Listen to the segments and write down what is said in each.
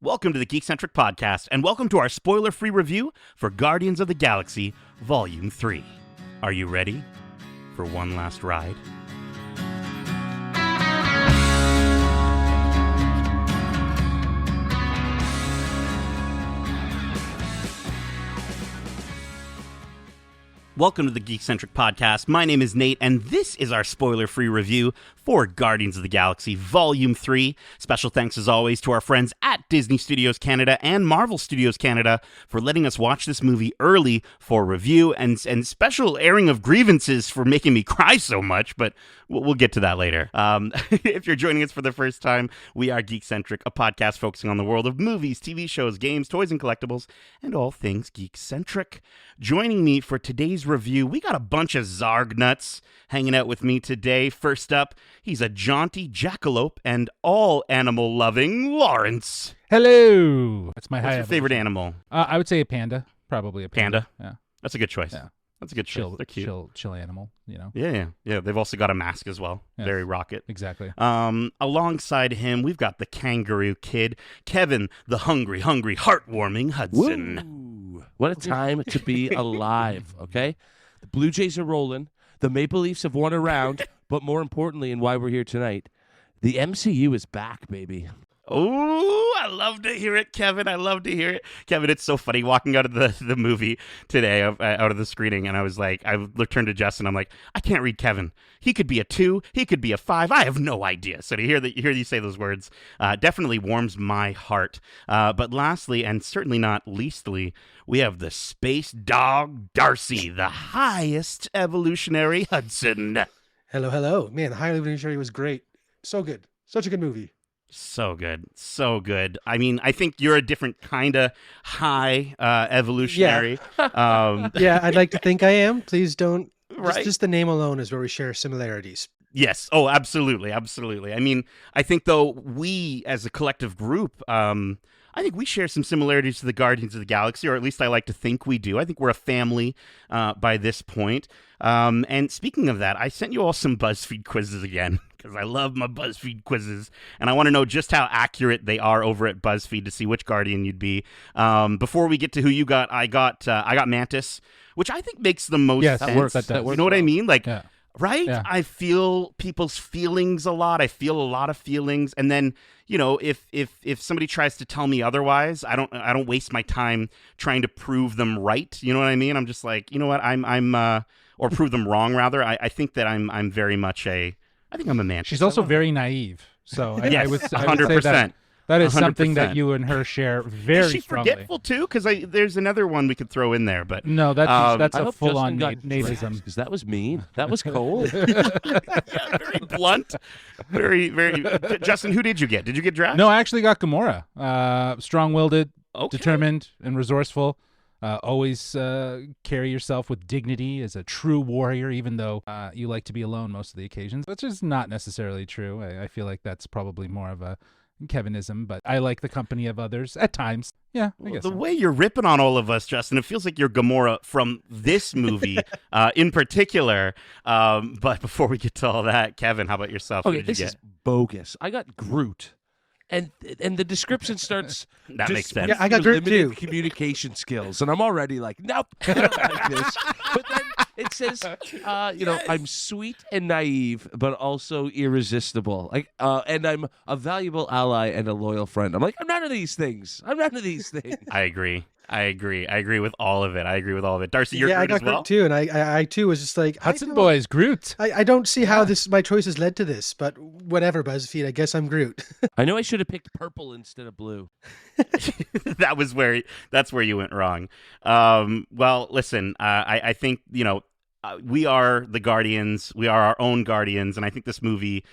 Welcome to the Geekcentric podcast, and welcome to our spoiler-free review for Guardians of the Galaxy Volume 3. Are you ready for one last ride? Welcome to the Geekcentric podcast. My name is Nate, and this is our spoiler-free review for Guardians of the Galaxy Volume 3. Special thanks, as always, to our friends at Disney Studios Canada and Marvel Studios Canada for letting us watch this movie early for review, and special airing of grievances for making me cry so much, but we'll get to that later. If you're joining us for the first time, we are Geekcentric, a podcast focusing on the world of movies, TV shows, games, toys, and collectibles, and all things Geekcentric. Joining me for today's review, we got a bunch of Zarg nuts hanging out with me today. First up, he's a jaunty jackalope and all animal-loving Lawrence. Hello. That's my What's your favorite animal? I would say a panda. Probably a panda. Yeah. That's a good choice. Yeah. That's a good choice. They're cute. Chill animal, you know? Yeah. They've also got a mask as well. Yes. Very rocket. Exactly. Alongside him, we've got the kangaroo kid, Kevin, the hungry, heartwarming Hudson. Woo. What a time to be alive, okay? The Blue Jays are rolling. The Maple Leafs have won a round. But more importantly, and why we're here tonight, the MCU is back, baby. Oh, I love to hear it, Kevin. I love to hear it. Kevin, it's so funny walking out of the movie today, out of the screening, and I was like, I turned to Justin, I'm like, I can't read Kevin. He could be a 2, he could be a 5, I have no idea. So to hear you say those words definitely warms my heart. But lastly, and certainly not leastly, we have the space dog Darcy, the highest evolutionary Hudson. Hello. Man, the High Evolutionary was great. So good. Such a good movie. So good. I mean, I think you're a different kind of high evolutionary. Yeah, I'd like to think I am. Please don't. Right? Just the name alone is where we share similarities. Yes. Oh, absolutely. I mean, I think, though, we as a collective group, I think we share some similarities to the Guardians of the Galaxy, or at least I like to think we do. I think we're a family by this point. And speaking of that, I sent you all some BuzzFeed quizzes again, because I love my BuzzFeed quizzes, and I want to know just how accurate they are over at BuzzFeed to see which Guardian you'd be. Before we get to who you got, I got Mantis, which I think makes the most sense. That works. That works. You know what I mean? Like, yeah. Right? Yeah. I feel people's feelings a lot. I feel a lot of feelings, and then, you know, if somebody tries to tell me otherwise, I don't waste my time trying to prove them right. You know what I mean? I'm just like, you know what? I'm or prove them wrong rather. I think that I'm very much I think I'm a Mantis. She's also very naive. So yes, I would say 100%. that is 100%. something that you and her share very Is she strongly. forgetful too? Because there's another one we could throw in there, but No, that's I a hope full-on Justin got nativism. because that was mean. That was cold. yeah, very blunt, very. Justin, who did you get? Did you get Drax? No, I actually got Gamora. Strong-willed, Okay. determined, and resourceful. Always carry yourself with dignity as a true warrior, even though you like to be alone most of the occasions, which is not necessarily true. I feel like that's probably more of a Kevinism, but I like the company of others at times. Yeah, I guess The so. way you're ripping on all of us, Justin, it feels like you're Gamora from this movie in particular. But before we get to all that, Kevin, how about yourself? Okay, Who did you this get? is bogus. I got Groot. And the description starts. That makes sense. Yeah, I got your Groot limited too. communication skills, and I'm already like, nope, I don't like this. But then it says, I'm sweet and naive, but also irresistible. Like, and I'm a valuable ally and a loyal friend. I'm like, I'm none of these things. I agree with all of it. Darcy, you're Yeah, I Groot got as well? Groot too, and I too was just like Hudson I don't- Boys, Groot. I don't see how my choices led to this, but whatever, BuzzFeed. I guess I'm Groot. I know I should have picked purple instead of blue. That's where you went wrong. Well, listen, I think, we are the Guardians. We are our own Guardians, and I think this movie,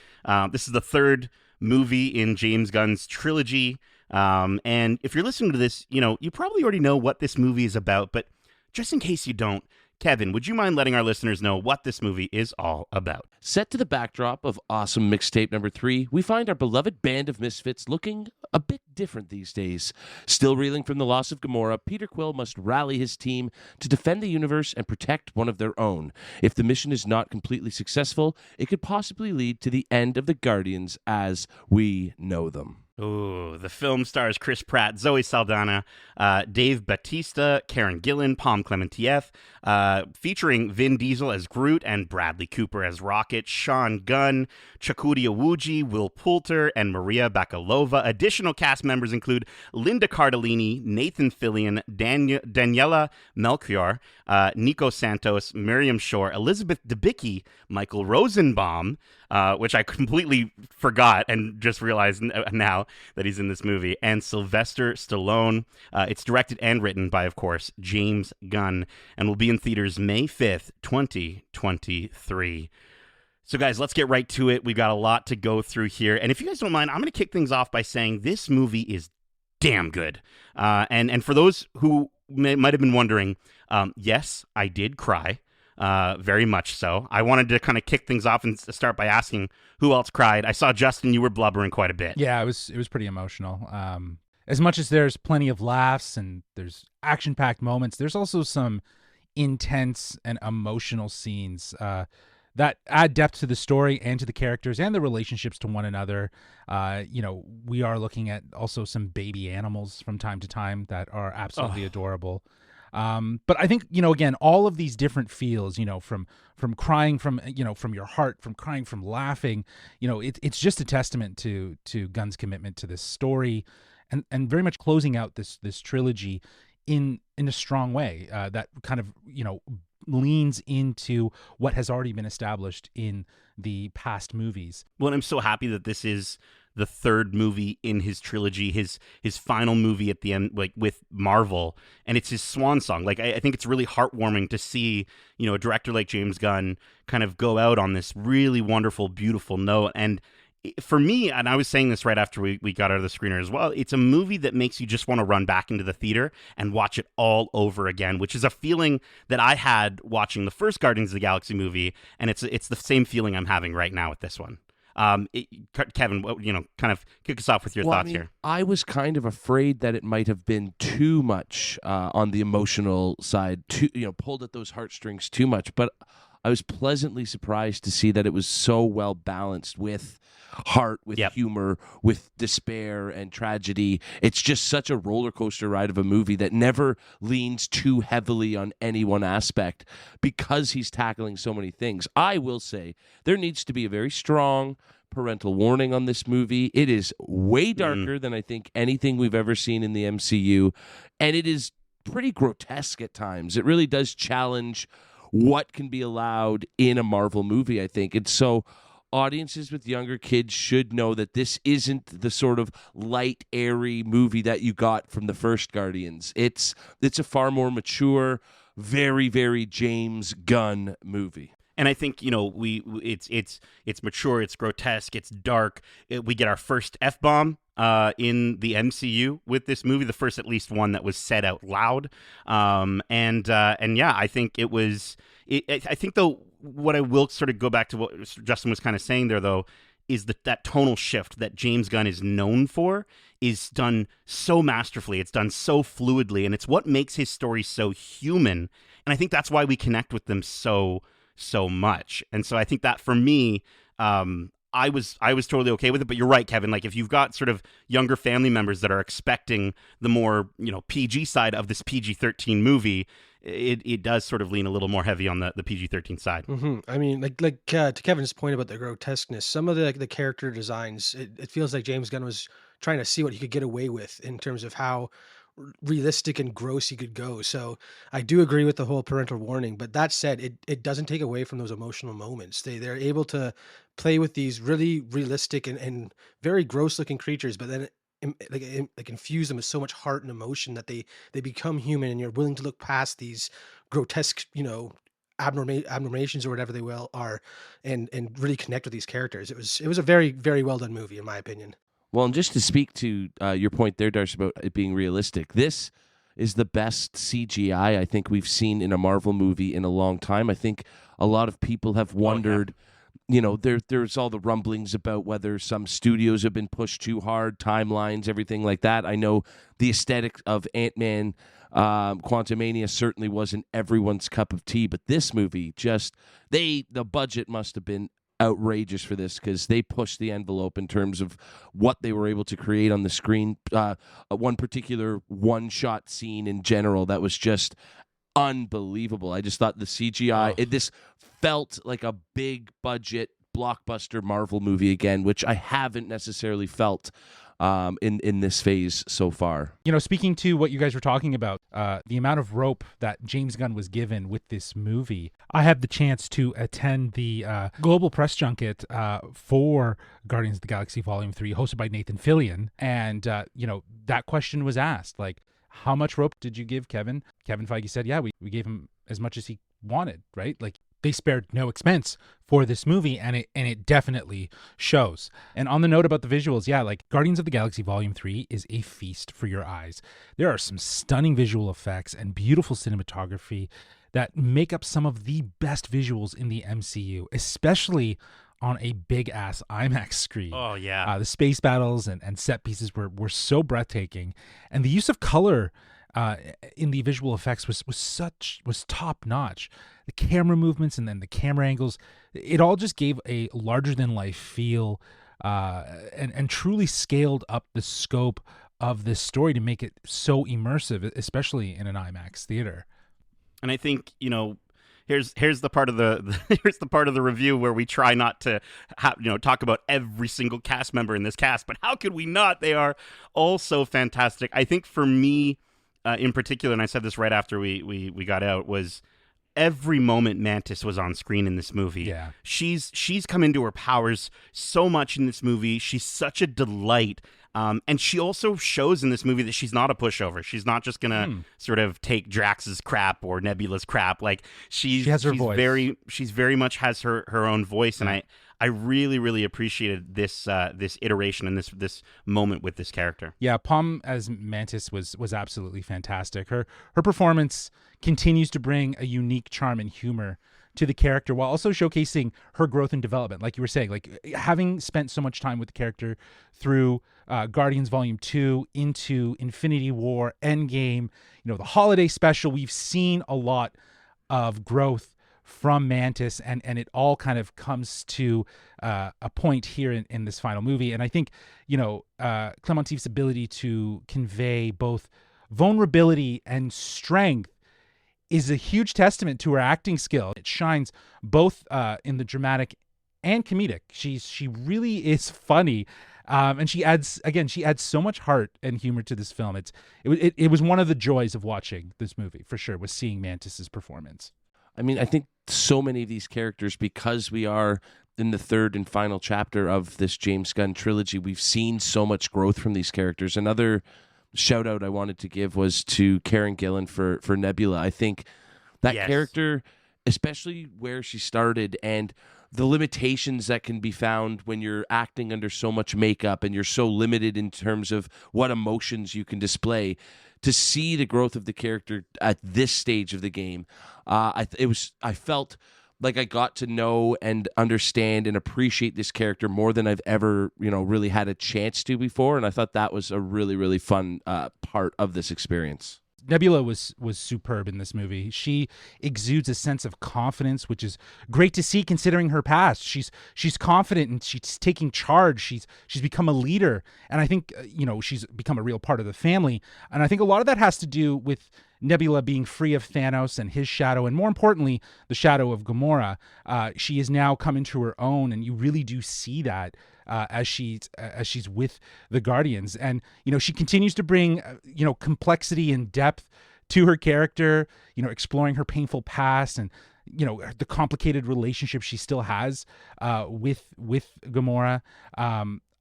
this is the third movie in James Gunn's trilogy. And if you're listening to this, you probably already know what this movie is about, but just in case you don't, Kevin, would you mind letting our listeners know what this movie is all about? Set to the backdrop of awesome mixtape number 3, we find our beloved band of misfits looking a bit different these days. Still reeling from the loss of Gamora, Peter Quill must rally his team to defend the universe and protect one of their own. If the mission is not completely successful, it could possibly lead to the end of the Guardians as we know them. Ooh, the film stars Chris Pratt, Zoe Saldana, Dave Bautista, Karen Gillan, Palm Clementieff, featuring Vin Diesel as Groot and Bradley Cooper as Rocket, Sean Gunn, Chakudi Awuji, Will Poulter, and Maria Bakalova. Additional cast members include Linda Cardellini, Nathan Fillion, Daniela Melchior, Nico Santos, Miriam Shore, Elizabeth Debicki, Michael Rosenbaum, which I completely forgot and just realized now that he's in this movie, and Sylvester Stallone. It's directed and written by, of course, James Gunn, and will be in theaters May 5th, 2023. So, guys, let's get right to it. We've got a lot to go through here, and if you guys don't mind, I'm going to kick things off by saying this movie is damn good. And for those who might have been wondering, yes, I did cry. Very much so. I wanted to kind of kick things off and start by asking who else cried. I saw, Justin, you were blubbering quite a bit. Yeah, it was pretty emotional. As much as there's plenty of laughs and there's action-packed moments, there's also some intense and emotional scenes that add depth to the story and to the characters and the relationships to one another. We are looking at also some baby animals from time to time that are absolutely adorable. But I think, again, all of these different feels, from crying from your heart, from crying from laughing, it's just a testament to Gunn's commitment to this story and very much closing out this trilogy in a strong way that kind of, leans into what has already been established in the past movies. Well, and I'm so happy that this is the third movie in his trilogy, his final movie at the end, like with Marvel, and it's his swan song. Like, I think it's really heartwarming to see, a director like James Gunn kind of go out on this really wonderful, beautiful note. And for me, and I was saying this right after we got out of the screener as well, it's a movie that makes you just want to run back into the theater and watch it all over again, which is a feeling that I had watching the first Guardians of the Galaxy movie, and it's the same feeling I'm having right now with this one. Kevin, kind of kick us off with your thoughts here. I was kind of afraid that it might have been too much on the emotional side, pulled at those heartstrings too much, but I was pleasantly surprised to see that it was so well balanced with heart, with humor, with despair and tragedy. It's just such a roller coaster ride of a movie that never leans too heavily on any one aspect because he's tackling so many things. I will say there needs to be a very strong parental warning on this movie. It is way darker than I think anything we've ever seen in the MCU, and it is pretty grotesque at times. It really does challenge what can be allowed in a Marvel movie, I think. And so audiences with younger kids should know that this isn't the sort of light, airy movie that you got from the first Guardians. It's a far more mature, very, very James Gunn movie. And I think, it's mature, it's grotesque, it's dark. We get our first F-bomb in the MCU with this movie, the first at least one that was said out loud. I think it was. I think though, what I will sort of go back to what Justin was kind of saying there though, is that tonal shift that James Gunn is known for is done so masterfully. It's done so fluidly, and it's what makes his story so human. And I think that's why we connect with them so much. And so I think that for me, I was totally okay with it. But you're right, Kevin. Like, if you've got sort of younger family members that are expecting the more PG side of this PG-13 movie, it does sort of lean a little more heavy on the PG-13 side. Mm-hmm. I mean, to Kevin's point about the grotesqueness, some of the character designs, it feels like James Gunn was trying to see what he could get away with in terms of how realistic and gross he could go. So I do agree with the whole parental warning, but that said, it doesn't take away from those emotional moments. They're able to play with these really realistic and very gross looking creatures, but then infuse them with so much heart and emotion that they become human, and you're willing to look past these grotesque, abnormations or whatever they are, and really connect with these characters. It was a very, very well done movie in my opinion. Well, and just to speak to your point there, Darcy, about it being realistic, this is the best CGI I think we've seen in a Marvel movie in a long time. I think a lot of people have wondered, there's all the rumblings about whether some studios have been pushed too hard, timelines, everything like that. I know the aesthetic of Ant-Man Quantumania certainly wasn't everyone's cup of tea, but this movie the budget must have been outrageous for this because they pushed the envelope in terms of what they were able to create on the screen. One particular one-shot scene in general that was just unbelievable. I just thought the CGI, this felt like a big budget blockbuster Marvel movie again, which I haven't necessarily felt in this phase so far. Speaking to what you guys were talking about, the amount of rope that James Gunn was given with this movie, I had the chance to attend the global press junket for Guardians of the Galaxy Volume 3, hosted by Nathan Fillion. And, that question was asked, like, how much rope did you give Kevin? Kevin Feige said, yeah, we gave him as much as he wanted, right? Like, they spared no expense for this movie, and it definitely shows. And on the note about the visuals, yeah, like Guardians of the Galaxy Volume 3 is a feast for your eyes. There are some stunning visual effects and beautiful cinematography that make up some of the best visuals in the MCU, especially on a big-ass IMAX screen. Oh, yeah. The space battles and set pieces were so breathtaking. And the use of color in the visual effects was top notch. The camera movements and then the camera angles, it all just gave a larger than life feel, and truly scaled up the scope of this story to make it so immersive, especially in an IMAX theater. And I think, here's the part of here's the part of the review where we try not to talk about every single cast member in this cast, but how could we not? They are all so fantastic. I think for me, in particular, and I said this right after we got out, was every moment Mantis was on screen in this movie. Yeah. She's come into her powers so much in this movie. She's such a delight. And she also shows in this movie that she's not a pushover. She's not just gonna sort of take Drax's crap or Nebula's crap. Like she has her voice. She's very much has her own voice, and I really, really appreciated this iteration and this moment with this character. Yeah, Pom as Mantis was absolutely fantastic. Her performance continues to bring a unique charm and humor to the character while also showcasing her growth and development. Like you were saying, like having spent so much time with the character through Guardians Volume 2 into Infinity War, Endgame, the holiday special, we've seen a lot of growth from Mantis, and it all kind of comes to a point here in this final movie. And I think, Clementife's ability to convey both vulnerability and strength is a huge testament to her acting skill. It shines both in the dramatic and comedic. She really is funny, and she adds so much heart and humor to this film. It was one of the joys of watching this movie for sure, was seeing Mantis's performance. I mean, I think so many of these characters, because we are in the third and final chapter of this James Gunn trilogy, we've seen so much growth from these characters. Another shout out I wanted to give was to Karen Gillan for Nebula. I think that character, especially where she started and the limitations that can be found when you're acting under so much makeup and you're so limited in terms of what emotions you can display, to see the growth of the character at this stage of the game, I felt like I got to know and understand and appreciate this character more than I've ever, really had a chance to before. And I thought that was a really, really fun part of this experience. Nebula was superb in this movie. She exudes a sense of confidence, which is great to see considering her past. She's confident and she's taking charge. She's become a leader, and I think she's become a real part of the family. And I think a lot of that has to do with Nebula being free of Thanos and his shadow, and more importantly, the shadow of Gamora. She is now come into her own, and you really do see that as she's with the Guardians. And she continues to bring complexity and depth to her character, exploring her painful past and the complicated relationship she still has with Gamora.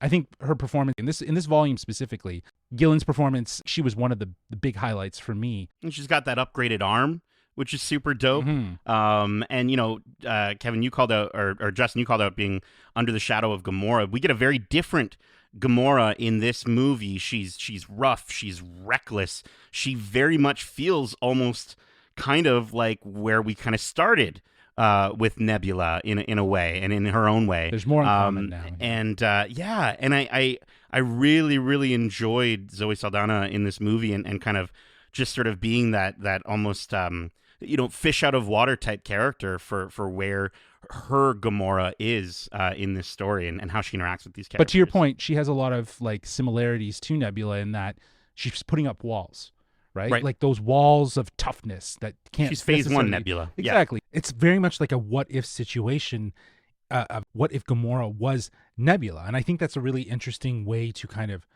I think her performance in this volume specifically, Gillen's performance, she was one of the big highlights for me. And she's got that upgraded arm, which is super dope. Mm-hmm. And Kevin, you called out, or Justin, you called out being under the shadow of Gamora. We get a very different Gamora in this movie. She's rough, she's reckless. She very much feels almost kind of like where we kind of started with Nebula in a way, and in her own way. There's more in common now. And I really, really enjoyed Zoe Saldana in this movie, and kind of just sort of being that almost fish out of water type character for where her Gamora is in this story and how she interacts with these characters. But to your point, she has a lot of like similarities to Nebula in that she's putting up walls, right? Like those walls of toughness that can't. She's phase one Nebula. Exactly. Yeah. It's very much like a what if situation. What if Gamora was Nebula? And I think that's a really interesting way to kind of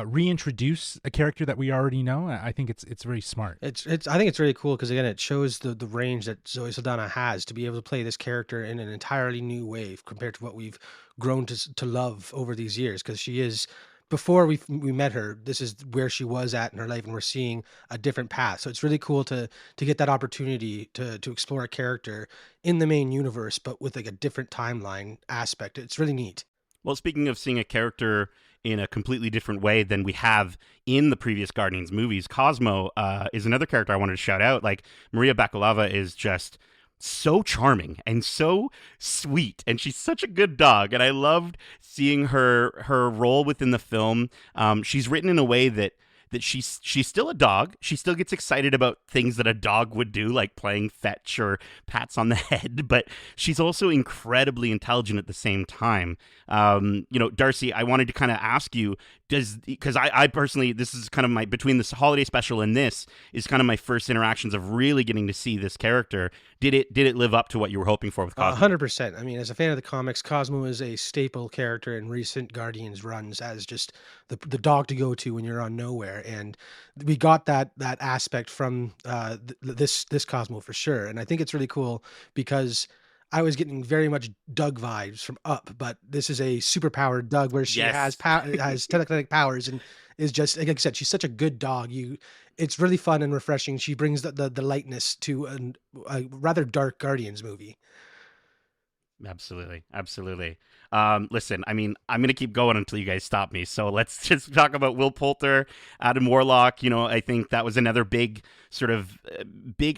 reintroduce a character that we already know. I think it's very smart. I think it's really cool because again, it shows the range that Zoe Saldana has to be able to play this character in an entirely new way compared to what we've grown to love over these years. Because she is, before we met her, this is where she was at in her life, and we're seeing a different path. So it's really cool to get that opportunity to explore a character in the main universe, but with like a different timeline aspect. It's really neat. Well, speaking of seeing a character in a completely different way than we have in the previous Guardians movies, Cosmo is another character I wanted to shout out. Like, Maria Bakalova is just so charming and so sweet, and she's such a good dog, and I loved seeing her role within the film. She's written in a way that she's still a dog. She still gets excited about things that a dog would do, like playing fetch or pats on the head, but she's also incredibly intelligent at the same time. Darcy, I wanted to kind of ask you, because I personally, this is kind of my, between this holiday special and this is kind of my first interactions of really getting to see this character. Did it live up to what you were hoping for with Cosmo? 100%. I mean, as a fan of the comics, Cosmo is a staple character in recent Guardians runs as just the dog to go to when you're on nowhere. And we got that aspect from this Cosmo for sure. And I think it's really cool because I was getting very much Doug vibes from Up, but this is a superpowered Doug where she has telekinetic powers and is just, like I said, she's such a good dog. It's really fun and refreshing. She brings the lightness to a rather dark Guardians movie. Absolutely. Listen, I mean, I'm going to keep going until you guys stop me. So let's just talk about Will Poulter, Adam Warlock. I think that was another big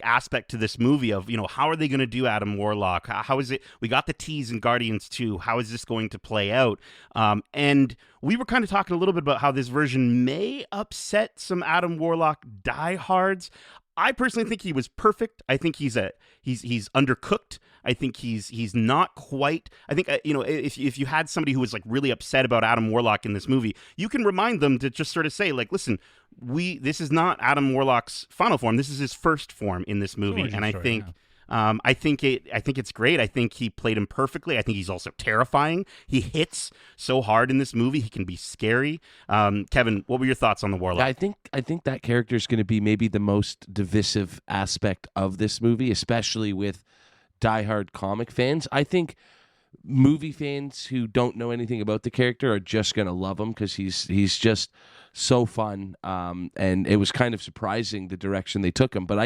aspect to this movie of, how are they going to do Adam Warlock? How is it? We got the tease in Guardians 2. How is this going to play out? And we were kind of talking a little bit about how this version may upset some Adam Warlock diehards. I personally think he was perfect. I think he's undercooked. I think he's not quite. I think if you had somebody who was like really upset about Adam Warlock in this movie, you can remind them to just sort of say like, listen, this is not Adam Warlock's final form. This is his first form in this movie, and I think. Yeah. I think it's great. I think he played him perfectly. I think he's also terrifying. He hits so hard in this movie. He can be scary. Kevin, what were your thoughts on the Warlock? I think that character is going to be maybe the most divisive aspect of this movie, especially with diehard comic fans. I think movie fans who don't know anything about the character are just going to love him because he's just so fun. And it was kind of surprising the direction they took him. But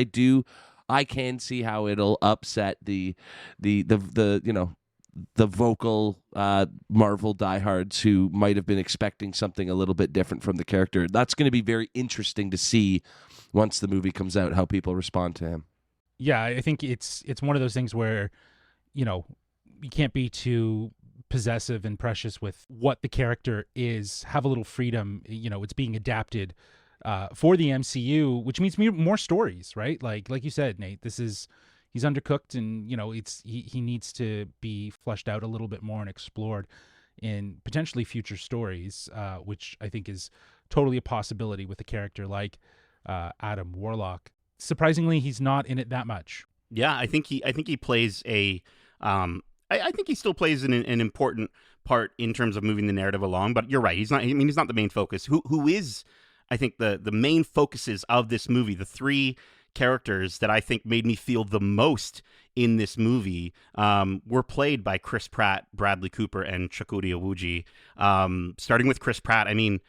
I can see how it'll upset the vocal Marvel diehards who might have been expecting something a little bit different from the character. That's going to be very interesting to see once the movie comes out, how people respond to him. Yeah, I think it's one of those things where, you can't be too possessive and precious with what the character is. Have a little freedom. It's being adapted for the MCU, which means more stories, right? Like you said, Nate, he's undercooked, and he needs to be fleshed out a little bit more and explored in potentially future stories, which I think is totally a possibility with a character like Adam Warlock. Surprisingly, he's not in it that much. Yeah, I think he plays I think he still plays an important part in terms of moving the narrative along. But you're right, he's not. I mean, he's not the main focus. Who is? I think the main focuses of this movie, the three characters that I think made me feel the most in this movie, were played by Chris Pratt, Bradley Cooper, and Chakotay Awuji. Starting with Chris Pratt, I mean,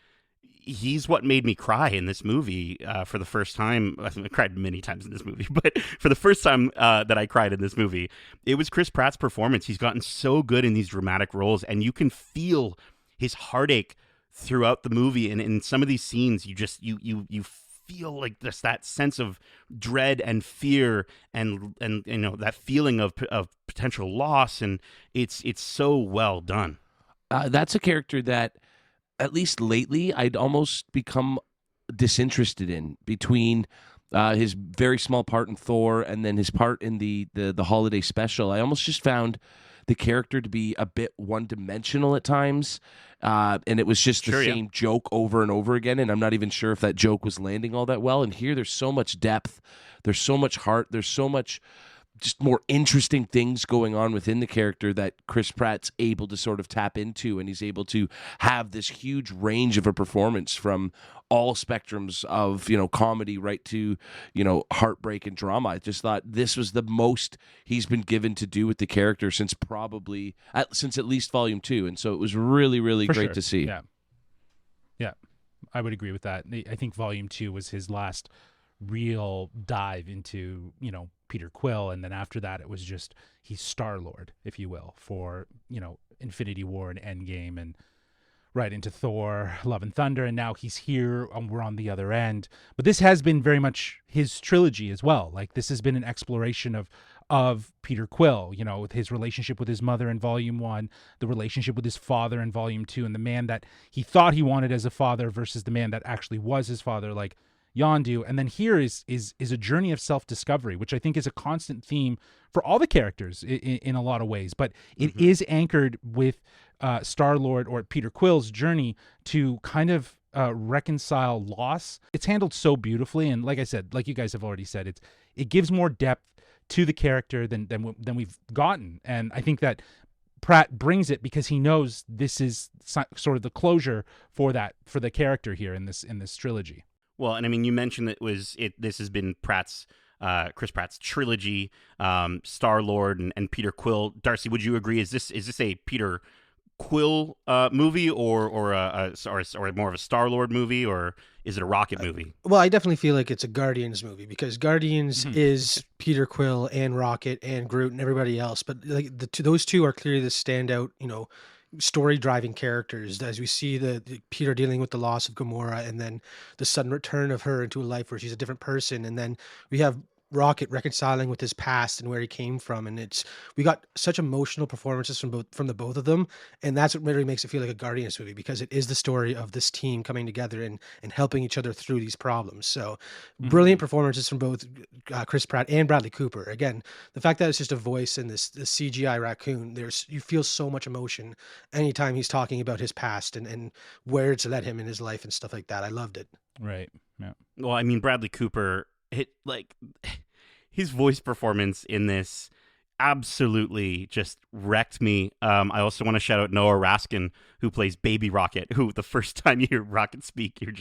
he's what made me cry in this movie for the first time. I cried many times in this movie, but for the first time that I cried in this movie, it was Chris Pratt's performance. He's gotten so good in these dramatic roles, and you can feel his heartache throughout the movie, and in some of these scenes you feel like just that sense of dread and fear and that feeling of potential loss, and it's so well done. That's a character that at least lately I'd almost become disinterested in, between his very small part in Thor, and then his part in the holiday special. I almost just found the character to be a bit one-dimensional at times, and it was just the same joke over and over again, and I'm not even sure if that joke was landing all that well. And here there's so much depth, there's so much heart, there's so much just more interesting things going on within the character that Chris Pratt's able to sort of tap into, and he's able to have this huge range of a performance from all spectrums of, comedy right to, heartbreak and drama. I just thought this was the most he's been given to do with the character since at least Volume 2. And so it was really, really great to see. Yeah. Yeah, I would agree with that. I think Volume 2 was his last real dive into, Peter Quill, and then after that it was just he's Star-Lord, if you will, for Infinity War and Endgame, and right into Thor, Love and Thunder, and now he's here and we're on the other end. But this has been very much his trilogy as well. Like, this has been an exploration of Peter Quill, with his relationship with his mother in Volume 1, the relationship with his father in Volume 2, and the man that he thought he wanted as a father versus the man that actually was his father, like Yondu. And then here is a journey of self-discovery, which I think is a constant theme for all the characters in a lot of ways, but it is anchored with Star-Lord, or Peter Quill's journey to kind of reconcile loss. It's handled so beautifully, and like I said, like you guys have already said, it gives more depth to the character than we've gotten, and I think that Pratt brings it because he knows this is sort of the closure for the character here in this trilogy. Well, and I mean, you mentioned that this has been Chris Pratt's trilogy, Star-Lord and Peter Quill. Darcy, would you agree? Is this a Peter Quill movie, or more of a Star-Lord movie, or is it a Rocket movie? Well, I definitely feel like it's a Guardians movie, because Guardians is Peter Quill and Rocket and Groot and everybody else, but like those two are clearly the standout, story driving characters, as we see the Peter dealing with the loss of Gamora, and then the sudden return of her into a life where she's a different person, and then we have Rocket reconciling with his past and where he came from, and we got such emotional performances from the both of them, and that's what really makes it feel like a Guardians movie, because it is the story of this team coming together and helping each other through these problems. So brilliant performances from both Chris Pratt and Bradley Cooper. Again, the fact that it's just a voice and this CGI raccoon, you feel so much emotion anytime he's talking about his past and where it's led him in his life and stuff like that. I loved it. Right. Yeah. Well, I mean, Bradley Cooper, his voice performance in this absolutely just wrecked me. I also want to shout out Noah Raskin, who plays Baby Rocket, who the first time you hear Rocket speak, you're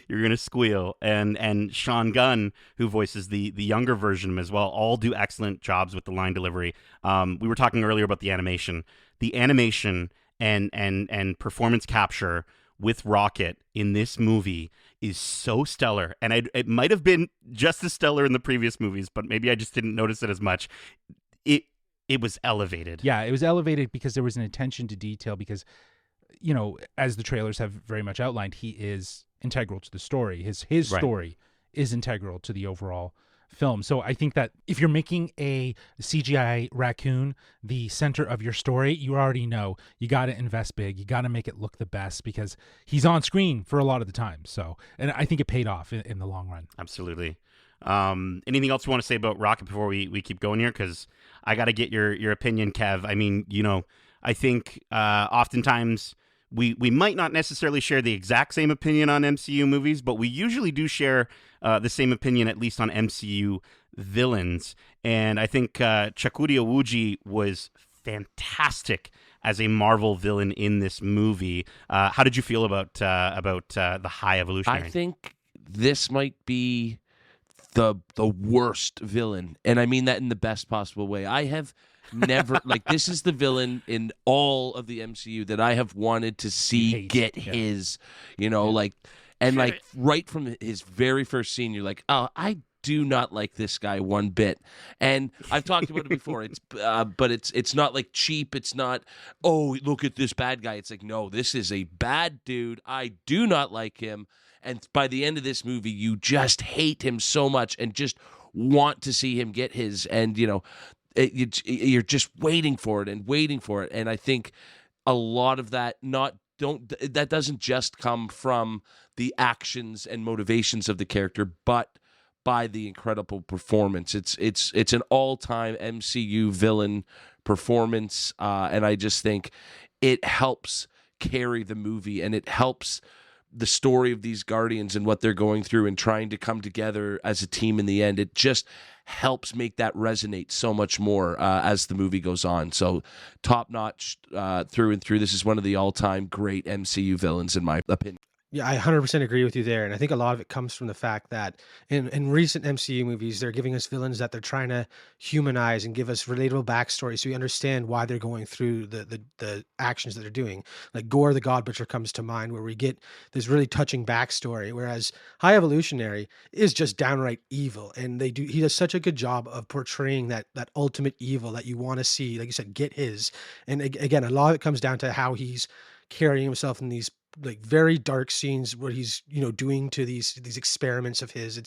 gonna squeal. And Sean Gunn, who voices the younger version of him as well, all do excellent jobs with the line delivery. We were talking earlier about the animation. The animation and performance capture with Rocket in this movie is so stellar, and it might have been just as stellar in the previous movies, but maybe I just didn't notice it as much. It was elevated. Yeah, it was elevated because there was an attention to detail, because, as the trailers have very much outlined, he is integral to the story. His story is integral to the overall film. So I think that if you're making a CGI raccoon the center of your story, you already know you got to invest big. You got to make it look the best, because he's on screen for a lot of the time. So, and I think it paid off in the long run. Absolutely. Anything else you want to say about Rocket before we keep going here? Because I got to get your opinion, Kev. I mean, I think oftentimes we might not necessarily share the exact same opinion on MCU movies, but we usually do share the same opinion, at least on MCU villains. And I think Chakudi Owuji was fantastic as a Marvel villain in this movie. How did you feel about the High Evolutionary? I think this might be the worst villain, and I mean that in the best possible way. I have never this is the villain in all of the MCU that I have wanted to see get his, right from his very first scene, you're like, oh, I do not like this guy one bit. And I've talked about it before. But it's not like cheap. It's not, oh, look at this bad guy. It's like, no, this is a bad dude. I do not like him. And by the end of this movie, you just hate him so much and just want to see him get his. And, you're just waiting for it. And I think a lot of that that doesn't just come from the actions and motivations of the character, but by the incredible performance. It's an all-time MCU villain performance, and I just think it helps carry the movie, and it helps the story of these Guardians and what they're going through and trying to come together as a team in the end. It just helps make that resonate so much more as the movie goes on. So top-notch through and through. This is one of the all-time great MCU villains, in my opinion. Yeah, I 100% agree with you there. And I think a lot of it comes from the fact that in recent MCU movies, they're giving us villains that they're trying to humanize and give us relatable backstory so we understand why they're going through the actions that they're doing. Like Gore the God Butcher comes to mind, where we get this really touching backstory, whereas High Evolutionary is just downright evil. And he does such a good job of portraying that ultimate evil that you want to see, like you said, get his. And again, a lot of it comes down to how he's carrying himself in these like very dark scenes where he's doing to these experiments of his.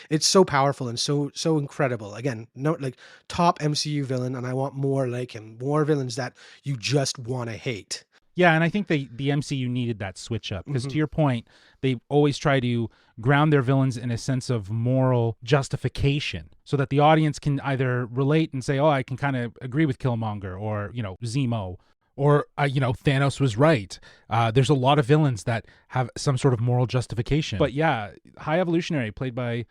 It's so powerful and so incredible. Again, no, like top MCU villain, and I want more like him, more villains that you just want to hate. Yeah, and I think the MCU needed that switch up because to your point, they always try to ground their villains in a sense of moral justification so that the audience can either relate and say, oh, I can kind of agree with Killmonger or, Zemo. Or, Thanos was right. There's a lot of villains that have some sort of moral justification. But yeah, High Evolutionary, played by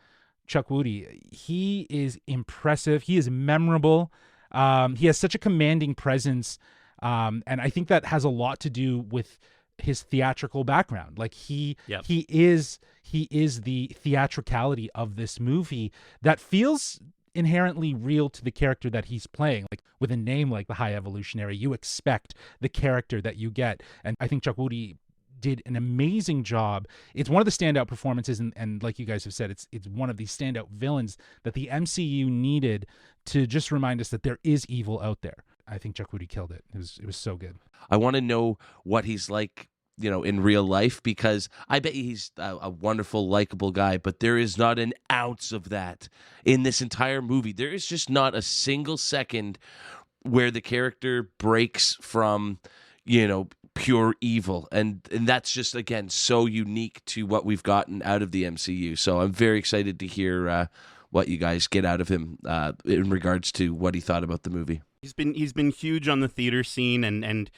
Chuck Woody, he is impressive. He is memorable. He has such a commanding presence. And I think that has a lot to do with his theatrical background. Like he is the theatricality of this movie that feels inherently real to the character that he's playing. Like with a name like the High Evolutionary, you expect the character that you get. And I think Chuck Woody did an amazing job. It's one of the standout performances, and like you guys have said, it's one of the standout villains that the MCU needed to just remind us that there is evil out there. I think Chuck Woody killed it. It was so good. I want to know what he's like, in real life, because I bet he's a wonderful, likable guy, but there is not an ounce of that in this entire movie. There is just not a single second where the character breaks from, pure evil. And that's just, again, so unique to what we've gotten out of the MCU. So I'm very excited to hear what you guys get out of him in regards to what he thought about the movie. He's been huge on the theater scene, and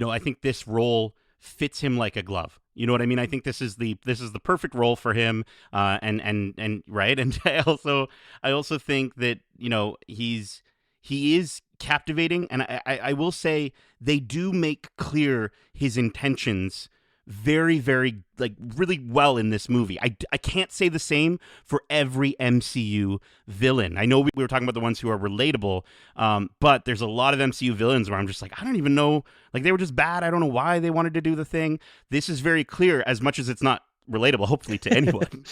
I think this role fits him like a glove. You know what I mean? I think this is the perfect role for him. And right. And I also think that, he is captivating. And I will say they do make clear his intentions very, very, like, really well in this movie. I can't say the same for every MCU villain. I know we were talking about the ones who are relatable, but there's a lot of MCU villains where I'm just like, I don't even know, like, they were just bad. I don't know why they wanted to do the thing. This is very clear, as much as it's not relatable, hopefully, to anyone.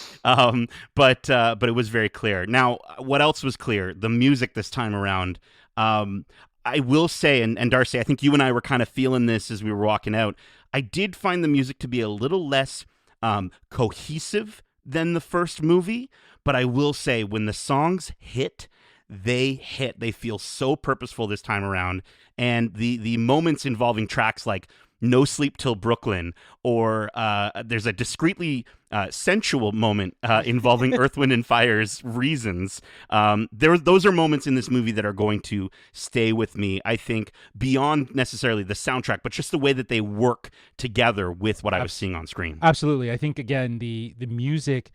But it was very clear. Now, what else was clear? The music this time around. I will say, and Darcy, I think you and I were kind of feeling this as we were walking out. I did find the music to be a little less cohesive than the first movie, but I will say when the songs hit. They feel so purposeful this time around, and the moments involving tracks like No Sleep Till Brooklyn, or there's a discreetly sensual moment involving Earth, Wind, and Fire's Reasons. Those are moments in this movie that are going to stay with me, I think, beyond necessarily the soundtrack, but just the way that they work together with what I was seeing on screen. Absolutely. I think, again, the music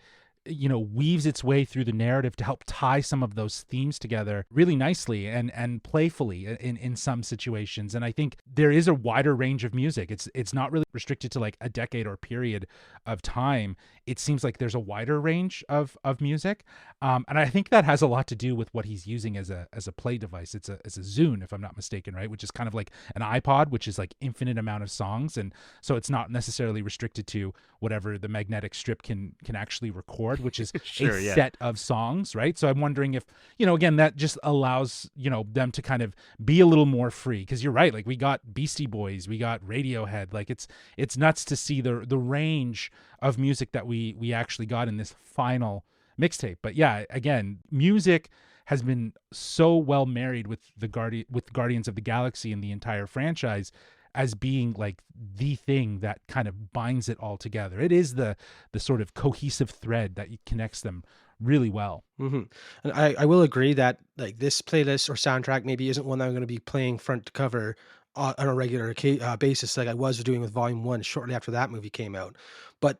weaves its way through the narrative to help tie some of those themes together really nicely and playfully in some situations. And I think there is a wider range of music. It's not really restricted to like a decade or period of time. It seems like there's a wider range of music. And I think that has a lot to do with what he's using as a play device. It's a Zune, if I'm not mistaken, right? Which is kind of like an iPod, which is like infinite amount of songs. And so it's not necessarily restricted to whatever the magnetic strip can actually record, which is sure, a set of songs, right? So I'm wondering if, again, that just allows, them to kind of be a little more free. Because you're right, like we got Beastie Boys, we got Radiohead. Like it's nuts to see the range of music that we actually got in this final mixtape. But yeah, again, music has been so well married with Guardians of the Galaxy and the entire franchise. as being like the thing that kind of binds it all together. It is the sort of cohesive thread that connects them really well. And I will agree that like this playlist or soundtrack maybe isn't one that I'm going to be playing front to cover on a regular basis like I was doing with Volume 1 shortly after that movie came out. But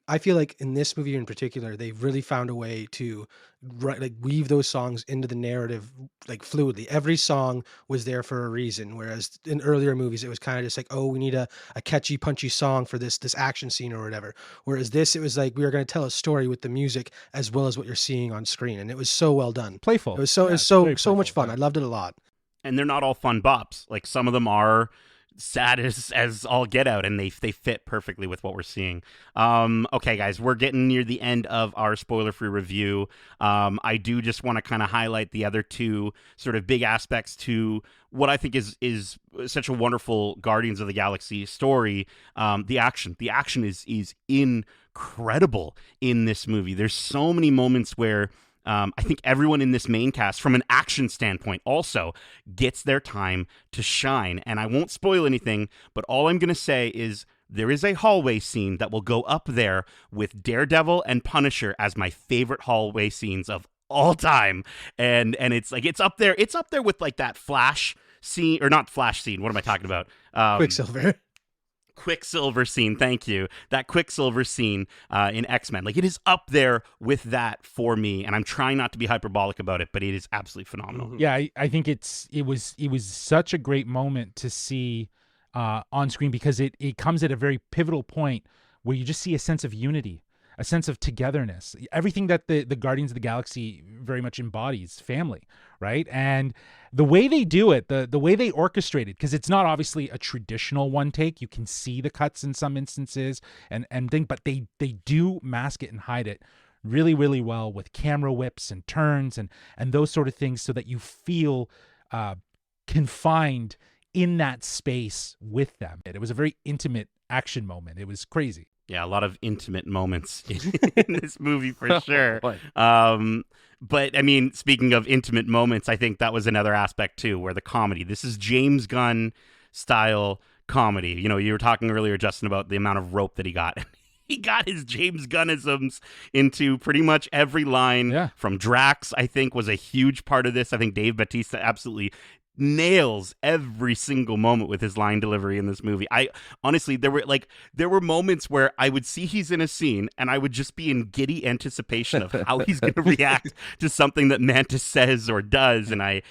I feel like in this movie in particular, they've really found a way to like weave those songs into the narrative like fluidly. Every song was there for a reason, whereas in earlier movies it was kind of just like, oh, we need a catchy, punchy song for this action scene or whatever. Whereas this, it was like we were going to tell a story with the music as well as what you're seeing on screen, and it was so well done. Playful. It was so Yeah, it was it's so very so much playful, fun. yeah. I loved it a lot. And they're not all fun bops. Like some of them are sad as all get out, and they fit perfectly with what we're seeing. Okay, guys, we're getting near the end of our spoiler-free review. I do just want to kind of highlight the other two sort of big aspects to what I think is such a wonderful Guardians of the Galaxy story. The action is incredible in this movie. There's so many moments where I think everyone in this main cast, from an action standpoint, also gets their time to shine. And I won't spoil anything, but all I'm going to say is there is a hallway scene that will go up there with Daredevil and Punisher as my favorite hallway scenes of all time. And it's like it's up there with like that Flash scene, or not Flash scene. What am I talking about? Quicksilver scene, thank you. That Quicksilver scene in X-Men. Like, it is up there with that for me, and I'm trying not to be hyperbolic about it, but it is absolutely phenomenal. Yeah, I think it was such a great moment to see on screen, because it comes at a very pivotal point where you just see a sense of unity, a sense of togetherness, everything that the Guardians of the Galaxy very much embodies, family, right? And the way they do it, the way they orchestrate it, because it's not obviously a traditional one take. You can see the cuts in some instances but they do mask it and hide it really, really well with camera whips and turns and those sort of things, so that you feel confined in that space with them. It was a very intimate action moment. It was crazy. Yeah, a lot of intimate moments in this movie for sure. But I mean, speaking of intimate moments, I think that was another aspect too, where the comedy. This is James Gunn style comedy. You know, you were talking earlier, Justin, about the amount of rope that he got. He got his James Gunnisms into pretty much every line. From Drax, I think, was a huge part of this. I think Dave Bautista absolutely nails every single moment with his line delivery in this movie. I honestly, there were moments where I would see he's in a scene and I would just be in giddy anticipation of how he's going to react to something that Mantis says or does, and I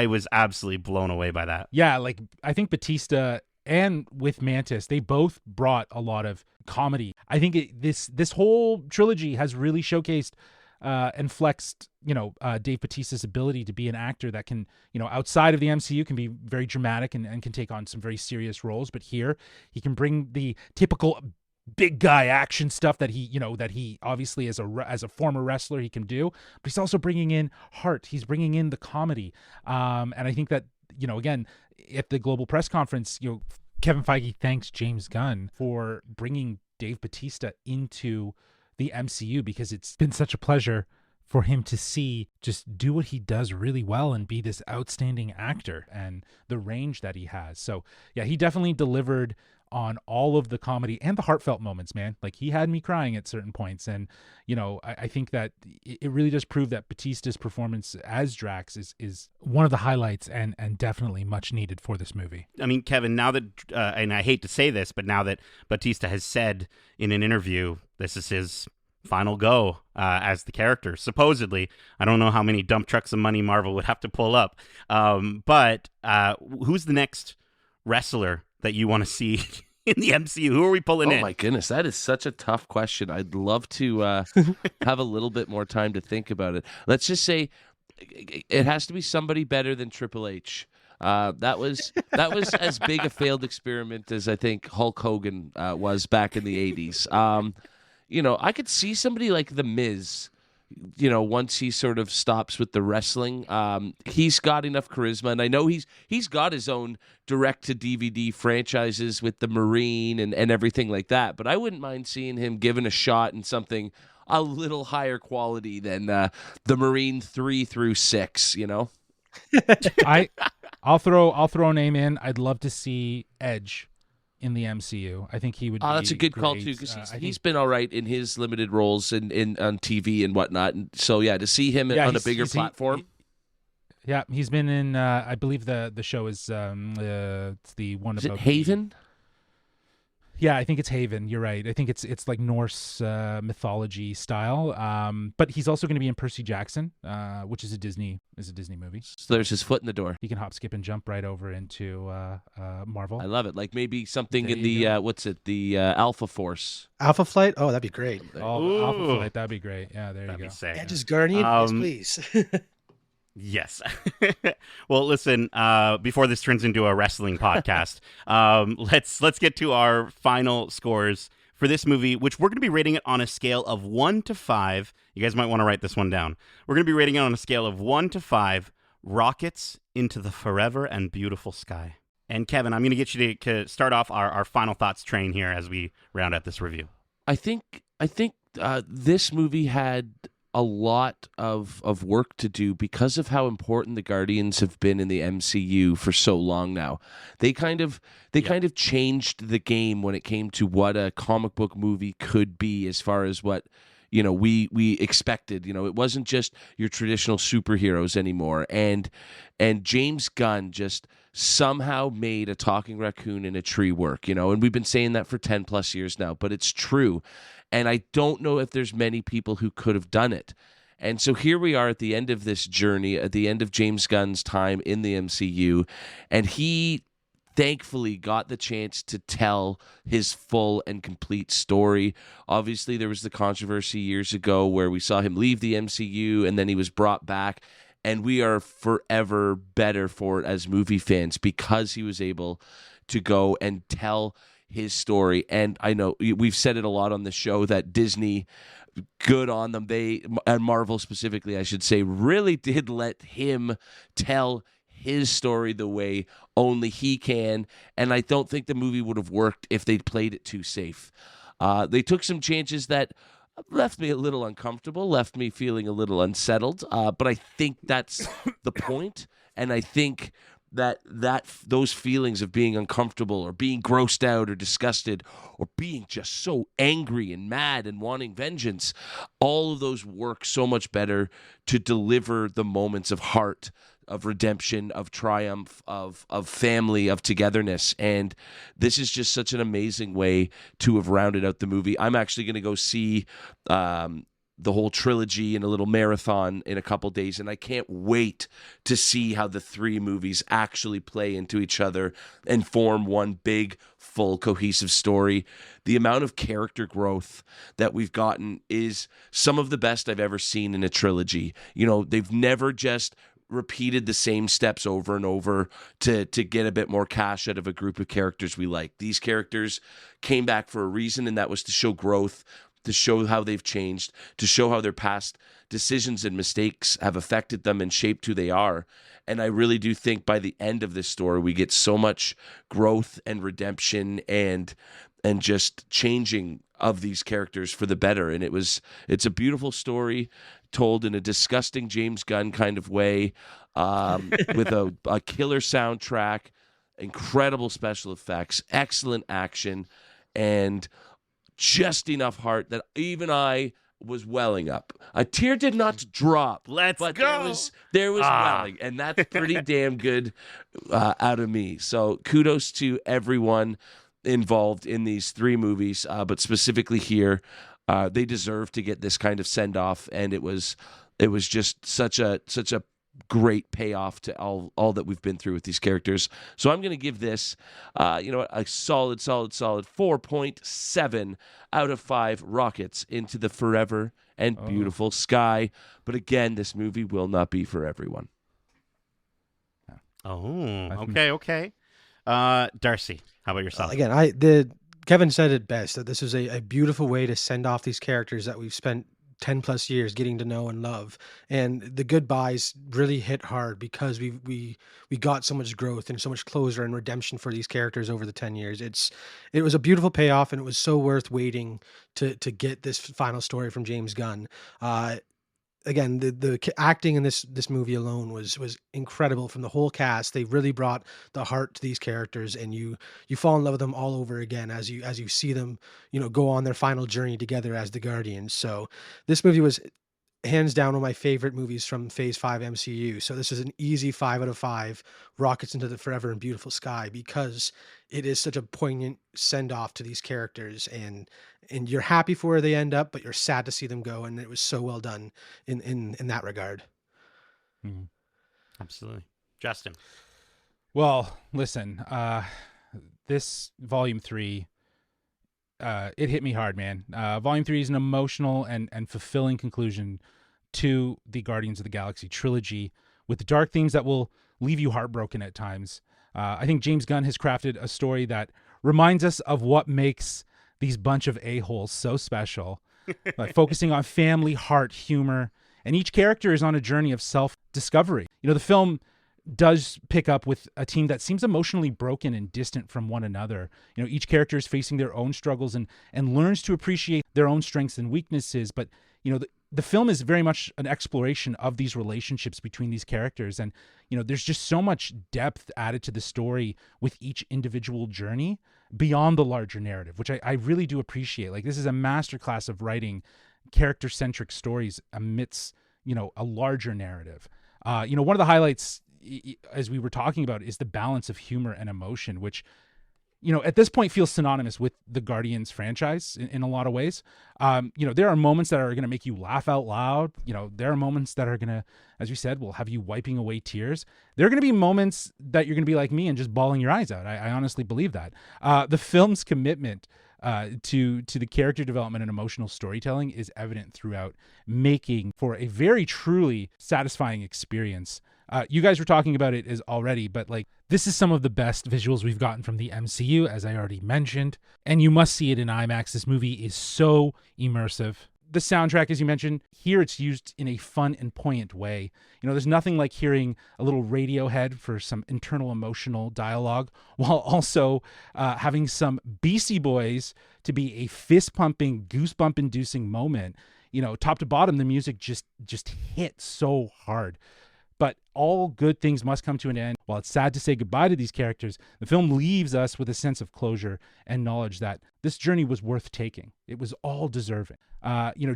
was absolutely blown away by that. Yeah, like I think Bautista and with Mantis, they both brought a lot of comedy. I think this whole trilogy has really showcased and flexed, Dave Bautista's ability to be an actor that can, outside of the MCU can be very dramatic and can take on some very serious roles. But here he can bring the typical big guy action stuff that he obviously as a former wrestler he can do. But he's also bringing in heart. He's bringing in the comedy. And I think that, again, at the global press conference, Kevin Feige thanks James Gunn for bringing Dave Bautista into the MCU, because it's been such a pleasure for him to see just do what he does really well and be this outstanding actor and the range that he has. So yeah, he definitely delivered on all of the comedy and the heartfelt moments, man. Like, he had me crying at certain points. And, I think that it really does prove that Bautista's performance as Drax is one of the highlights and definitely much needed for this movie. I mean, Kevin, now that, and I hate to say this, but now that Bautista has said in an interview, this is his final go as the character, supposedly. I don't know how many dump trucks of money Marvel would have to pull up. But who's the next wrestler that you want to see in the MCU? Who are we pulling in? Oh my goodness, that is such a tough question. I'd love to have a little bit more time to think about it. Let's just say it has to be somebody better than Triple H. That was as big a failed experiment as I think Hulk Hogan was back in the 80s. I could see somebody like The Miz, once he sort of stops with the wrestling. He's got enough charisma, and I know he's got his own direct-to-DVD franchises with the Marine and everything like that, but I wouldn't mind seeing him given a shot in something a little higher quality than the Marine 3 through 6, I'll throw a name in. I'd love to see Edge in the MCU. I think he would. Oh, that's a good call great. too, because I he's think, been all right in his limited roles in on TV and whatnot. And so yeah, to see him on a bigger platform. Yeah, he's been in. I believe the show is it's the one Is about it Haven? Yeah, I think it's Haven. You're right. I think it's like Norse mythology style. But he's also going to be in Percy Jackson, which is a Disney movie. So there's his foot in the door. He can hop, skip, and jump right over into Marvel. I love it. Like maybe something in the what's it? The Alpha Force. Alpha Flight? Oh, that'd be great. Oh, Alpha Flight, that'd be great. Yeah, there That'd you be go. sick. Yeah, just Guardian, yes, please. Yes. Well, listen, before this turns into a wrestling podcast, let's get to our final scores for this movie, which we're going to be rating it on a scale of 1 to 5. You guys might want to write this one down. We're going to be rating it on a scale of 1 to 5 rockets into the forever and beautiful sky. And Kevin, I'm going to get you to start off our final thoughts train here as we round out this review. I think this movie had a lot of work to do because of how important the Guardians have been in the MCU for so long now. They kind of changed the game when it came to what a comic book movie could be, as far as what we expected. It wasn't just your traditional superheroes anymore. And James Gunn just somehow made a talking raccoon in a tree work, and we've been saying that for 10 plus years now, but it's true. And I don't know if there's many people who could have done it. And so here we are at the end of this journey, at the end of James Gunn's time in the MCU, and he thankfully got the chance to tell his full and complete story. Obviously, there was the controversy years ago where we saw him leave the MCU and then he was brought back. And we are forever better for it as movie fans because he was able to go and tell his story. And I know we've said it a lot on the show that Disney, good on them, and Marvel specifically, I should say, really did let him tell his story the way only he can. And I don't think the movie would have worked if they'd played it too safe. They took some chances that left me a little uncomfortable, left me feeling a little unsettled. But I think that's the point. And I think that those feelings of being uncomfortable or being grossed out or disgusted or being just so angry and mad and wanting vengeance, all of those work so much better to deliver the moments of heart, of redemption, of triumph, of family, of togetherness. And this is just such an amazing way to have rounded out the movie. I'm actually going to go see the whole trilogy in a little marathon in a couple days, and I can't wait to see how the three movies actually play into each other and form one big, full, cohesive story. The amount of character growth that we've gotten is some of the best I've ever seen in a trilogy. They've never just repeated the same steps over and over to get a bit more cash out of a group of characters we like. These characters came back for a reason, and that was to show growth, to show how they've changed, to show how their past decisions and mistakes have affected them and shaped who they are. And I really do think by the end of this story, we get so much growth and redemption and just changing of these characters for the better. And it's a beautiful story told in a disgusting James Gunn kind of way, with a killer soundtrack, incredible special effects, excellent action, and just enough heart that even I was welling up. A tear did not drop. Let's but go. There was welling, and that's pretty damn good out of me. So kudos to everyone involved in these three movies, but specifically here, they deserve to get this kind of send off, and it was just such a great payoff to all that we've been through with these characters. So I'm going to give this, a solid 4.7 out of 5 rockets into the forever and beautiful sky. But again, this movie will not be for everyone. Oh, okay. Darcy, how about yourself? Again, Kevin said it best, that this is a beautiful way to send off these characters that we've spent 10 plus years getting to know and love. And the goodbyes really hit hard because we got so much growth and so much closure and redemption for these characters over the 10 years. It was a beautiful payoff, and it was so worth waiting to get this final story from James Gunn. again, the acting in this movie alone was incredible from the whole cast. They really brought the heart to these characters, and you fall in love with them all over again as you see them, go on their final journey together as the Guardians. So this movie was hands down one of my favorite movies from Phase 5 MCU. So this is an easy 5 out of 5 rockets into the forever and beautiful sky, because it is such a poignant send off to these characters, and you're happy for where they end up, but you're sad to see them go, and it was so well done in that regard. Mhm. Absolutely. Justin. Well, listen, this volume 3, it hit me hard, man. Volume 3 is an emotional and fulfilling conclusion to the Guardians of the Galaxy trilogy, with dark themes that will leave you heartbroken at times. I think James Gunn has crafted a story that reminds us of what makes these bunch of a-holes so special, like focusing on family, heart, humor, and each character is on a journey of self-discovery. The film does pick up with a team that seems emotionally broken and distant from one another. Each character is facing their own struggles and learns to appreciate their own strengths and weaknesses. But, the film is very much an exploration of these relationships between these characters. And, there's just so much depth added to the story with each individual journey beyond the larger narrative, which I really do appreciate. Like, this is a masterclass of writing character-centric stories amidst, a larger narrative. One of the highlights, as we were talking about, is the balance of humor and emotion, which, at this point feels synonymous with the Guardians franchise in a lot of ways. There are moments that are going to make you laugh out loud. There are moments that are going to, as we said, will have you wiping away tears. There are going to be moments that you're going to be like me and just bawling your eyes out. I honestly believe that. The film's commitment to the character development and emotional storytelling is evident throughout, making for a very truly satisfying experience. You guys were talking about it as already, but this is some of the best visuals we've gotten from the MCU, as I already mentioned, and you must see it in IMAX. This movie is so immersive. The soundtrack, as you mentioned, here it's used in a fun and poignant way. There's nothing like hearing a little Radiohead for some internal emotional dialogue, while also having some Beastie Boys to be a fist-pumping, goosebump-inducing moment. Top to bottom, the music just hits so hard. But all good things must come to an end. While it's sad to say goodbye to these characters, the film leaves us with a sense of closure and knowledge that this journey was worth taking. It was all deserving.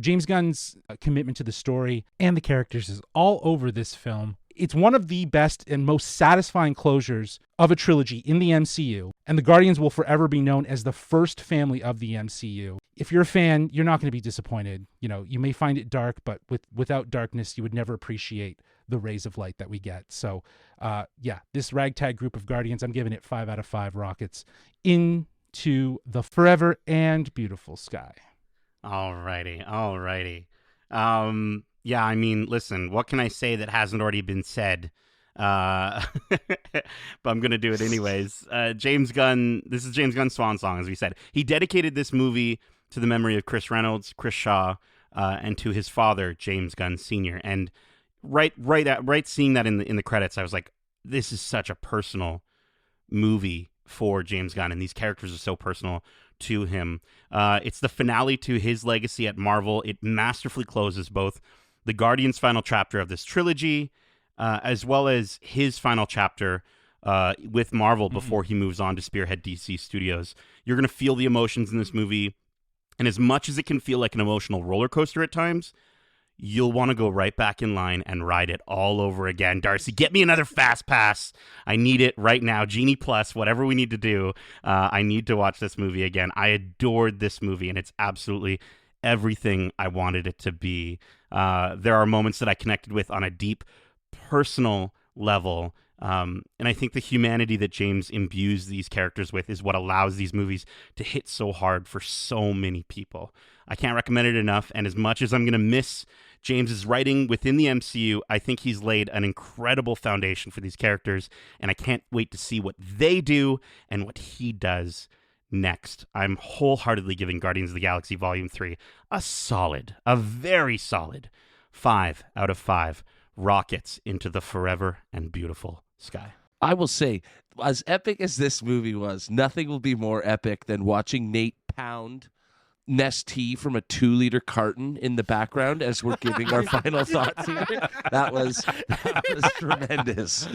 James Gunn's commitment to the story and the characters is all over this film. It's one of the best and most satisfying closures of a trilogy in the MCU, and the Guardians will forever be known as the first family of the MCU. If you're a fan, you're not going to be disappointed. You may find it dark, but without darkness, you would never appreciate the rays of light that we get. So, this ragtag group of Guardians, I'm giving it 5 out of 5 rockets into the forever and beautiful sky. Alrighty. Listen, what can I say that hasn't already been said? But I'm going to do it anyways. James Gunn, this is James Gunn's swan song, as we said. He dedicated this movie to the memory of Chris Reynolds, Chris Shaw, and to his father, James Gunn Sr. And right seeing that in the credits, I was like, this is such a personal movie for James Gunn, and these characters are so personal to him. It's the finale to his legacy at Marvel. It masterfully closes both the Guardians' final chapter of this trilogy, as well as his final chapter with Marvel before he moves on to spearhead DC Studios. You're going to feel the emotions in this movie, and as much as it can feel like an emotional roller coaster at times, you'll want to go right back in line and ride it all over again. Darcy, get me another Fast Pass. I need it right now. Genie Plus, whatever we need to do. I need to watch this movie again. I adored this movie, and it's absolutely everything I wanted it to be. There are moments that I connected with on a deep personal level. And I think the humanity that James imbues these characters with is what allows these movies to hit so hard for so many people. I can't recommend it enough, and as much as I'm going to miss James's writing within the MCU, I think he's laid an incredible foundation for these characters, and I can't wait to see what they do and what he does next. I'm wholeheartedly giving Guardians of the Galaxy Volume 3 a very solid 5 out of 5 rockets into the forever and beautiful sky. I will say, as epic as this movie was, nothing will be more epic than watching Nate pound Nestea from a 2-liter carton in the background as we're giving our final thoughts here. That was tremendous.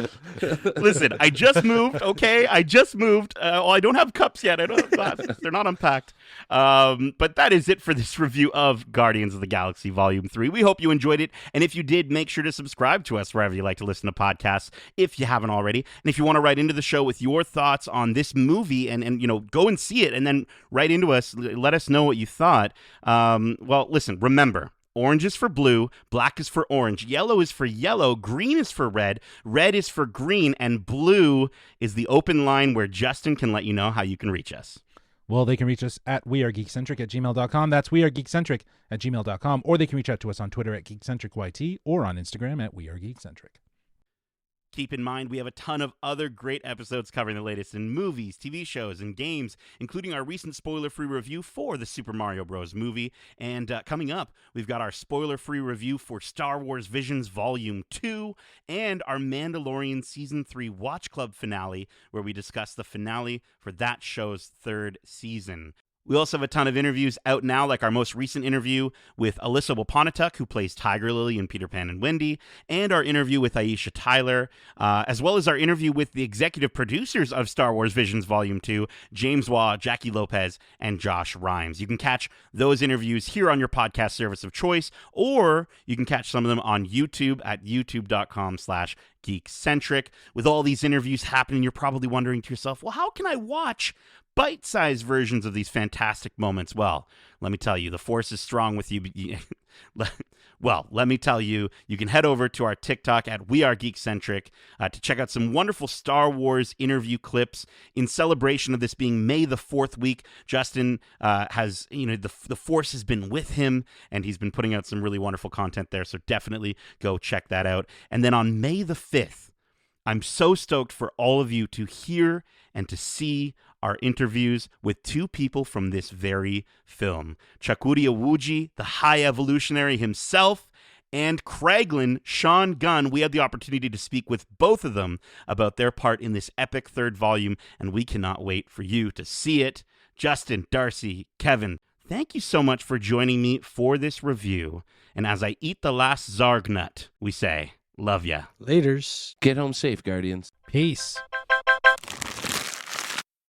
Listen, I just moved, okay? I just moved. I don't have cups yet. I don't have glasses. They're not unpacked. But that is it for this review of Guardians of the Galaxy Volume 3. We hope you enjoyed it. And if you did, make sure to subscribe to us wherever you like to listen to podcasts, if you haven't already. And if you want to write into the show with your thoughts on this movie and go and see it and then write into us, let us know what you thought. Well, listen, remember, orange is for blue, black is for orange, yellow is for yellow, green is for red, red is for green, and blue is the open line where Justin can let you know how you can reach us. Well, they can reach us at wearegeekcentric@gmail.com. That's wearegeekcentric@gmail.com. Or they can reach out to us on Twitter at geekcentricyt or on Instagram at wearegeekcentric. Keep in mind, we have a ton of other great episodes covering the latest in movies, TV shows, and games, including our recent spoiler-free review for the Super Mario Bros. Movie. And coming up, we've got our spoiler-free review for Star Wars Visions Volume 2 and our Mandalorian Season 3 Watch Club finale, where we discuss the finale for that show's 3rd season. We also have a ton of interviews out now, like our most recent interview with Alyssa Waponatuk, who plays Tiger Lily in Peter Pan and Wendy, and our interview with Aisha Tyler, as well as our interview with the executive producers of Star Wars Visions Volume 2, James Waugh, Jackie Lopez, and Josh Rhimes. You can catch those interviews here on your podcast service of choice, or you can catch some of them on YouTube at youtube.com/Geekcentric. With all these interviews happening, you're probably wondering to yourself, well, how can I watch bite-sized versions of these fantastic moments? Well, let me tell you, the force is strong with you. Well, let me tell you, you can head over to our TikTok at WeAreGeekcentric to check out some wonderful Star Wars interview clips in celebration of this being May the 4th week. Justin has, the force has been with him, and he's been putting out some really wonderful content there, so definitely go check that out. And then on May the 5th, I'm so stoked for all of you to hear and to see our interviews with two people from this very film. Chakuri Awuji, the High Evolutionary himself, and Craiglin, Sean Gunn. We had the opportunity to speak with both of them about their part in this epic 3rd volume, and we cannot wait for you to see it. Justin, Darcy, Kevin, thank you so much for joining me for this review. And as I eat the last Zarg nut, we say, love ya. Laters. Get home safe, Guardians. Peace.